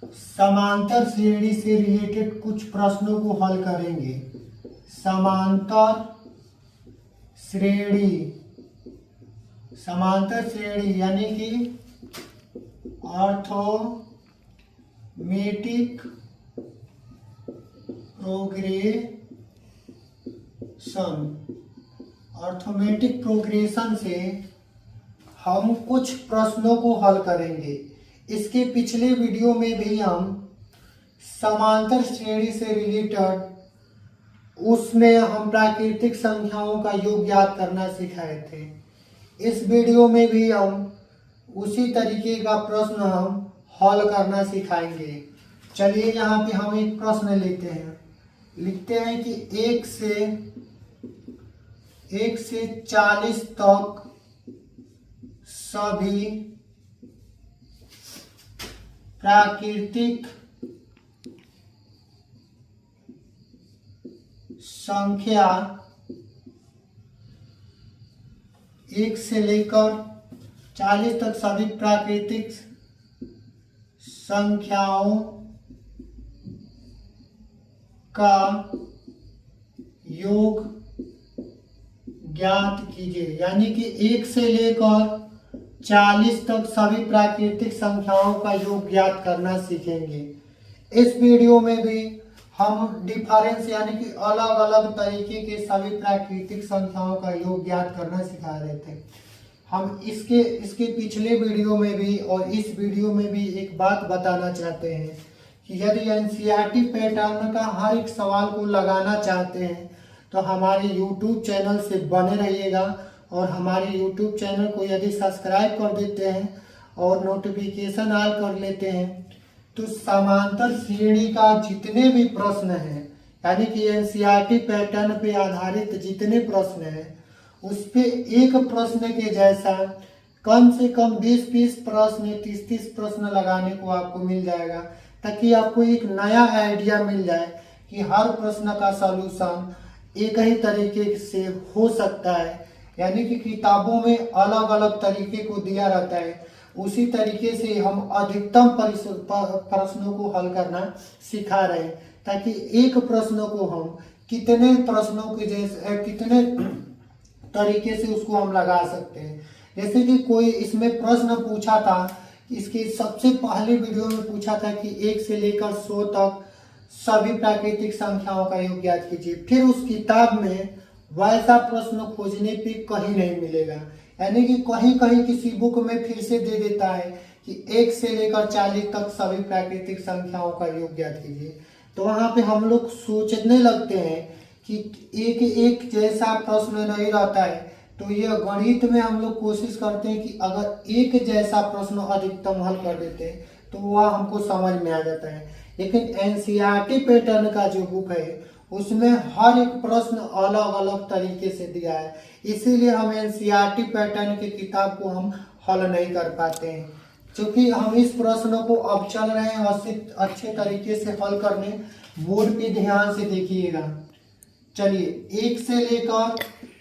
समांतर श्रेणी से रिलेटेड कुछ प्रश्नों को हल करेंगे। समांतर श्रेणी, समांतर श्रेणी यानी कि अर्थमेटिक प्रोग्रेशन, अर्थमेटिक प्रोग्रेशन से हम कुछ प्रश्नों को हल करेंगे। इसके पिछले वीडियो में भी हम समांतर श्रेणी से रिलेटेड उसमें हम प्राकृतिक संख्याओं का योग ज्ञात करना सिखाए थे। इस वीडियो में भी हम उसी तरीके का प्रश्न हम हल करना सिखाएंगे। चलिए यहाँ पे हम एक प्रश्न लेते हैं। लिखते हैं कि 1 से 40 तक सभी प्राकृतिक संख्या 1 से लेकर 40 तक सभी प्राकृतिक संख्याओं का योग ज्ञात कीजिए। यानी कि 1 से लेकर 40 तक सभी प्राकृतिक संख्याओं का योग ज्ञात करना सीखेंगे। इस वीडियो में भी हम डिफरेंस यानी कि अलग अलग तरीके के सभी प्राकृतिक संख्याओं का योग ज्ञात करना सिखा रहे थे। हम इसके पिछले वीडियो में भी और इस वीडियो में भी एक बात बताना चाहते हैं कि यदि एनसीईआरटी पैटर्न का हर एक सवाल को लगाना चाहते हैं तो हमारे यूट्यूब चैनल से बने रहिएगा और हमारे यूट्यूब चैनल को यदि सब्सक्राइब कर देते हैं और नोटिफिकेशन ऑल कर लेते हैं तो समांतर श्रेणी का जितने भी प्रश्न हैं यानी कि एनसीईआरटी पैटर्न पे आधारित जितने प्रश्न हैं उस पे एक प्रश्न के जैसा कम से कम 20-20 प्रश्न 30-30 प्रश्न लगाने को आपको मिल जाएगा, ताकि आपको एक नया आइडिया मिल जाए कि हर प्रश्न का सॉल्यूशन एक ही तरीके से हो सकता है। यानी कि किताबों में अलग अलग तरीके को दिया रहता है, उसी तरीके से हम अधिकतम प्रश्नों को हल करना सिखा रहे हैं, ताकि एक प्रश्न को हम कितने प्रश्नों के जैसे कितने तरीके से उसको हम लगा सकते हैं। जैसे कि कोई इसमें प्रश्न पूछा था, इसके सबसे पहले वीडियो में पूछा था कि 1 से लेकर 100 तक सभी प्राकृतिक संख्याओं का योग ज्ञात कीजिए। फिर उस किताब में वैसा प्रश्न खोजने पे कहीं नहीं मिलेगा, यानी कि कहीं कहीं किसी बुक में फिर से दे देता है कि 1 से लेकर 40 तक सभी प्राकृतिक संख्याओं का योग ज्ञात कीजिए। तो वहां पे हम लोग सोचने लगते हैं कि एक जैसा प्रश्न नहीं रहता है, तो ये गणित में हम लोग कोशिश करते हैं कि अगर एक जैसा प्रश्न अधिकतम हल कर देते हैं तो वह हमको समझ में आ जाता है। लेकिन एनसीईआरटी पैटर्न का जो बुक है उसमें हर एक प्रश्न अलग अलग तरीके से दिया है, इसीलिए हम एनसीईआरटी पैटर्न की किताब को हम हल नहीं कर पाते हैं। क्योंकि हम इस प्रश्न को अब चल रहे हैं अच्छे तरीके से हल करने, बोर्ड पे ध्यान से देखिएगा। चलिए 1 से लेकर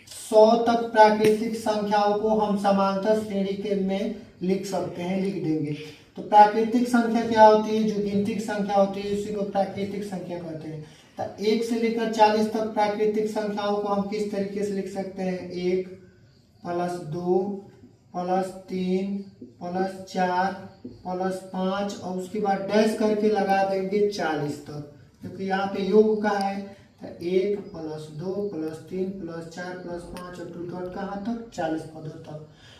100 तक प्राकृतिक संख्याओं को हम समांतर श्रेणी के में लिख सकते हैं, लिख देंगे। तो प्राकृतिक संख्या क्या होती है? जो गिनती की संख्या होती है उसी को प्राकृतिक संख्या कहते हैं। तो 1 से लेकर 40 तक प्राकृतिक संख्याओं को हम किस तरीके से लिख सकते हैं? 1 + 2 + 3 + 4 + 5 और उसके बाद डैश करके लगा देंगे 40 तक, क्योंकि यहाँ पे योग का है। 1 + 2 + 3 + 4 + 5 और टू डॉट कहाँ तक? 40 पदों तक।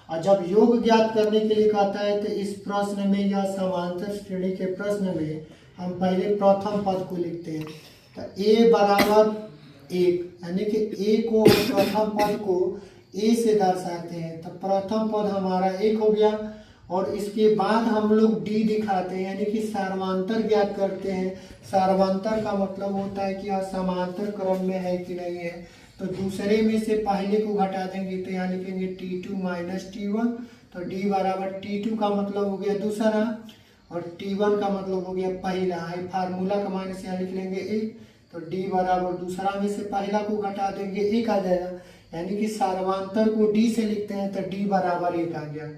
और जब योग ज्ञात करने के लिए कहता है तो इस प्रश्न में या समांतर श्रेणी के प्रश्न में हम पहले प्रथम पद को लिखते हैं। तो a = 1, यानी कि a को प्रथम पद को a से दर्शाते हैं। तो प्रथम पद हमारा 1 हो गया और इसके बाद हम लोग d दिखाते हैं, यानी कि सार्वंतर ज्ञात करते हैं। सार्वंतर का मतलब होता है कि यह समांतर क्रम में है कि नहीं है। तो दूसरे में से पहले को घटा देंगे तो यहाँ लिखेंगे t2 - t1। तो d = t2 का मतलब हो गया दूसरा और t1 का मतलब हो गया पहला। है फार्मूला का माइनस यहाँ लिख लेंगे 1। तो d = दूसरा में से पहला को घटा देंगे 1 आ जाएगा, यानी कि सार्वंतर को d से लिखते हैं तो d = 1 आ गया।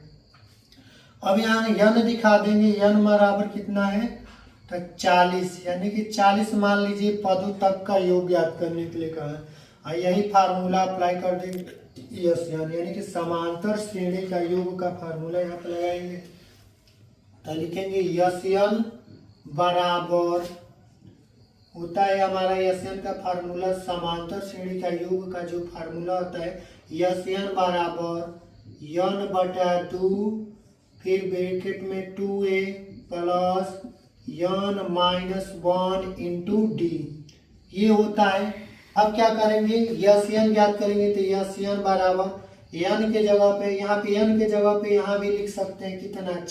अब यहाँ n दिखा देंगे, n बराबर कितना है? तो 40 यानी कि 40 मान लीजिए पदों तक का योग ज्ञात करने के लिए कहा है। और यही फार्मूला अप्लाई कर देंगे यस यानी कि समांतर श्रेणी का योग का फार्मूला यहाँ पर लगाएंगे। तो लिखेंगे यस बराबर होता है हमारा यस का फार्मूला, समांतर श्रेणी का योग का जो फार्मूला होता है यस बराबर n बटा 2 फिर ब्रैकेट में 2a plus n minus 1 into D, ये होता है। अब क्या करेंगे, यस ज्ञात करेंगे तो यस बराबर n के जगह पे यहाँ पे n के जगह पे यहाँ भी लिख सकते हैं कितना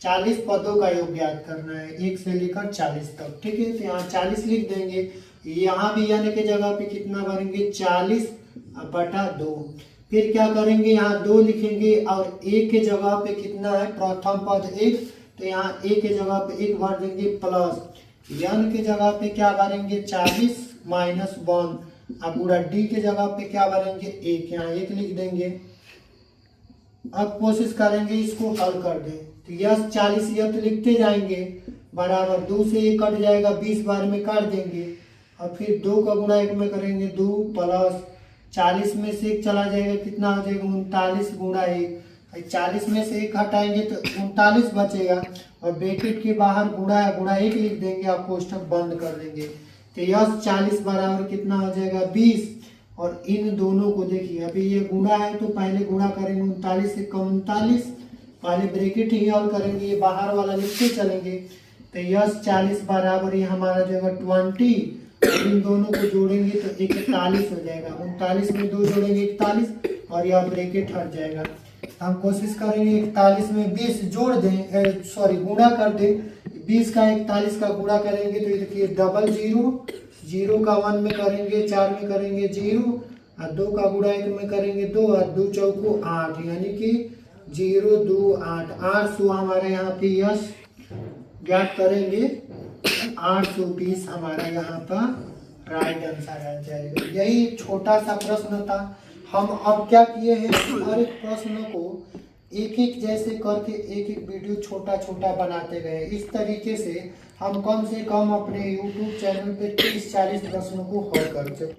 40 पदों का योग ज्ञात करना है 1 से लेकर 40 तक, ठीक है। तो यहाँ 40 लिख देंगे, यहाँ भी n के जगह पे कितना भरेंगे 40 बटा 2। फिर क्या करेंगे, यहाँ 2 लिखेंगे और 1 के जगह पे कितना है प्रथम पद 1, तो यहाँ 1 के जगह पे 1 भर देंगे प्लस n के जगह पे क्या भरेंगे 40 माइनस 1, अब पूरा d के जगह पे क्या भरेंगे 1, यहाँ 1 लिख देंगे। अब कोशिश करेंगे इसको हल कर दें, तो यस 40 यह तो लिखते जाएंगे बराबर 2 से 1 कट जाएगा 20 बार में काट देंगे और फिर 2 का गुणा 1 में करेंगे 2 प्लस 40 में से 1 चला जाएगा कितना हो जाएगा 39 गुणा 1, 40 में से 1 हटाएंगे तो 39 बचेगा और ब्रैकेट के बाहर गुणा 1 लिख देंगे और कोष्ठक बंद कर देंगे। तो यस 40 बराबर कितना हो जाएगा 20 और इन दोनों को देखिए अभी ये गुणा है तो पहले गुणा करेंगे 39 से 39, पहले ब्रैकेट ही हल करेंगे, ये बाहर वाला लिखते चलेंगे। तो यस 40 बराबर ये हमारा जो है 20, इन दोनों को जोड़ेंगे तो 41 हो जाएगा, 39 में 2 जोड़ेंगे 41 और यह ब्रैकेट हट जाएगा। हम कोशिश करेंगे 41 में 20 जोड़ दें, सॉरी गुणा कर दें, 20 का 41 का गुणा करेंगे तो ये देखिए 00 का 1 में करेंगे 4 में करेंगे 0 और 2 का गुणा 1 में करेंगे 2 और 2 चौको 8 यानी कि 0 2 8 800 हमारे यहाँ पे यस ज्ञात करेंगे 820 हमारा यहाँ पर राइट आंसर आ जाएगा। यही छोटा सा प्रश्न था। हम अब क्या किए हैं, हर एक प्रश्न को एक एक जैसे करके एक एक वीडियो छोटा छोटा बनाते गए। इस तरीके से हम कम से कम अपने YouTube चैनल पे 30-40 प्रश्नों को हल कर सकते।